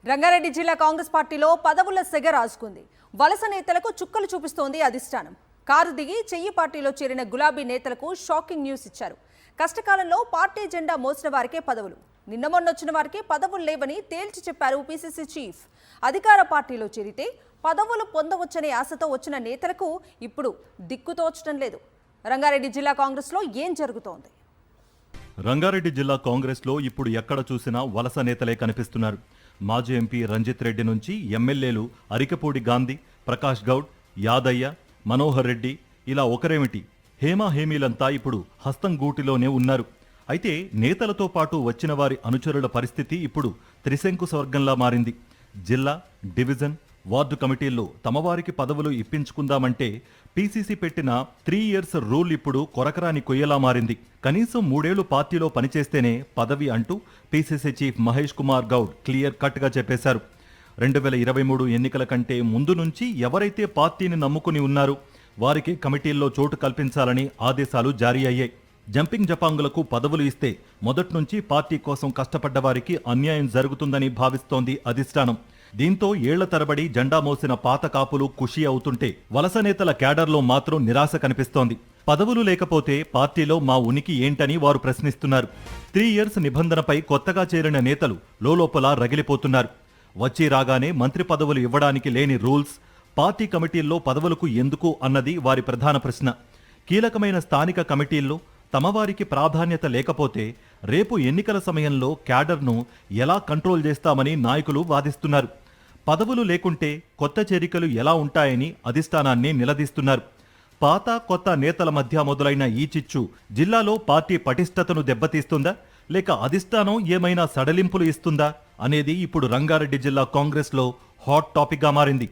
రంగారెడ్డి జిల్లా కాంగ్రెస్ పార్టీలో పదవుల సెగ రాజుకుంది. వలస నేతలకు చుక్కలు చూపిస్తోంది అధిష్టానం. కారు దిగి చెయ్యి పార్టీలో చేరిన గులాబీ నేతలకు షాకింగ్ న్యూస్ ఇచ్చారు. కష్టకాలంలో పార్టీ జెండా మోసిన వారికే పదవులు, నిన్న మొన్నొచ్చిన వారికి పదవులు లేవని తేల్చి చెప్పారు పీసీసీ చీఫ్. అధికార పార్టీలో చేరితే పదవులు పొందవచ్చనే ఆశతో వచ్చిన నేతలకు ఇప్పుడు దిక్కుతోచడం లేదు. రంగారెడ్డి జిల్లా కాంగ్రెస్లో ఏం జరుగుతోంది? రంగారెడ్డి జిల్లా కాంగ్రెస్లో ఇప్పుడు ఎక్కడ చూసినా వలస నేతలే కనిపిస్తున్నారు. మాజీ ఎంపీ రంజిత్ రెడ్డి నుంచి ఎమ్మెల్యేలు అరికపూడి గాంధీ, ప్రకాష్ గౌడ్, యాదయ్య, మనోహర్ రెడ్డి, ఇలా ఒకరేమిటి హేమీలంతా ఇప్పుడు హస్తం గూటిలోనే ఉన్నారు. అయితే నేతలతో పాటు వచ్చిన వారి అనుచరుల పరిస్థితి ఇప్పుడు త్రిశంకు స్వర్గంలా మారింది. జిల్లా, డివిజన్, వార్డు కమిటీల్లో తమవారికి పదవులు ఇప్పించుకుందామంటే పీసీసీ పెట్టిన 3 years రూల్ ఇప్పుడు కొరకరాని కొయ్యలా మారింది. కనీసం 3 ఏళ్లు పార్టీలో పనిచేస్తేనే పదవి అంటూ PCC chief Mahesh Kumar Goud clear కట్గా చెప్పేశారు. 2023 ఎన్నికల కంటే ముందు నుంచి ఎవరైతే పార్టీని నమ్ముకుని ఉన్నారో వారికి కమిటీల్లో చోటు కల్పించాలని ఆదేశాలు జారీ అయ్యాయి. జంపింగ్ జపాంగులకు పదవులు ఇస్తే మొదట్నుంచి పార్టీ కోసం కష్టపడ్డ వారికి అన్యాయం జరుగుతుందని భావిస్తోంది అధిష్టానం. దీంతో ఏళ్ల తరబడి జెండా మోసిన పాత కాపులు ఖుషీ అవుతుంటే వలస నేతల క్యాడర్లో మాత్రం నిరాశ కనిపిస్తోంది. పదవులు లేకపోతే పార్టీలో మా ఉనికి ఏంటని వారు ప్రశ్నిస్తున్నారు. 3 years నిబంధనపై కొత్తగా చేరిన నేతలు లోలోపల రగిలిపోతున్నారు. వచ్చి రాగానే మంత్రి పదవులు ఇవ్వడానికి లేని రూల్స్, పార్టీ కమిటీల్లో పదవులకు ఎందుకు అన్నది వారి ప్రధాన ప్రశ్న. కీలకమైన స్థానిక కమిటీల్లో తమవారికి ప్రాధాన్యత లేకపోతే రేపు ఎన్నికల సమయంలో క్యాడర్ను ఎలా కంట్రోల్ చేస్తామని నాయకులు వాదిస్తున్నారు. పదవులు లేకుంటే కొత్త చేరికలు ఎలా ఉంటాయని అధిష్టానాన్ని నిలదీస్తున్నారు. పాత కొత్త నేతల మధ్య మొదలైన ఈ చిచ్చు జిల్లాలో పార్టీ పటిష్టతను దెబ్బతీస్తుందా, లేక అధిష్టానం ఏమైనా సడలింపులు ఇస్తుందా అనేది ఇప్పుడు రంగారెడ్డి జిల్లా కాంగ్రెస్లో హాట్ టాపిక్గా మారింది.